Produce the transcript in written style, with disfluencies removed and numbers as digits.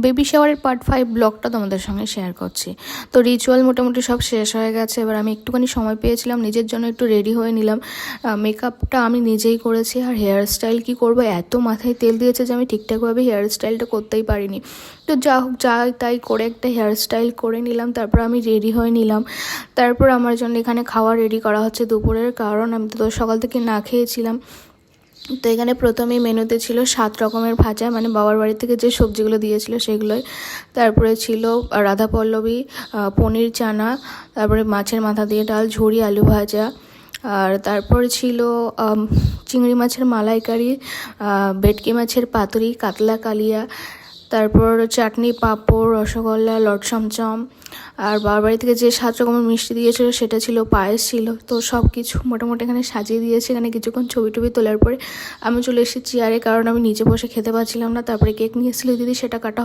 Baby শাওয়ারের part 5 ব্লগটা তোমাদের সঙ্গে শেয়ার করছি। তো রিচুয়াল মোটামুটি সব শেষ হয়ে গেছে। এবার আমি একটুখানি সময় পেয়েছিলাম, নিজের জন্য একটু রেডি হয়ে নিলাম। মেকআপটা আমি নিজেই করেছি। আর হেয়ার স্টাইল কী করবো, এত মাথায় তেল দিয়েছে যে আমি ঠিকঠাকভাবে হেয়ার স্টাইলটা করতেই পারিনি। তো যা হোক, যা তাই করে একটা হেয়ার স্টাইল করে নিলাম। তারপর আমি রেডি হয়ে নিলাম। তারপর আমার জন্য এখানে খাওয়া রেডি করা হচ্ছে দুপুরের, কারণ আমি তো সকাল থেকে না খেয়েছিলাম। তো এখানে প্রথমেই মেনুতে ছিল 7 রকমের ভাজা, মানে বাবার বাড়ি থেকে যে সবজিগুলো দিয়েছিল সেগুলোই। তারপরে ছিল রাধা পল্লবী, পনির চানা, তারপরে মাছের মাথা দিয়ে ডাল, ঝুরি আলু ভাজা, আর তারপর ছিল চিংড়ি মাছের মালাইকারি, ভেটকি মাছের পাতুরি, কাতলা কালিয়া, তারপর চাটনি, পাঁপড়, রসগোল্লা, লট চমচম। আর বাবার বাড়ি থেকে যে 7 রকমের মিষ্টি দিয়েছিল সেটা ছিল, পায়েস ছিল। তো সব কিছু মোটামুটি এখানে সাজিয়ে দিয়েছে। এখানে কিছুক্ষণ ছবি টবি তোলার পরে আমি চলে এসেছি চেয়ারে, কারণ আমি নিচে বসে খেতে পারছিলাম না। তারপরে কেক নিয়ে এসেছিল দিদি, সেটা কাটা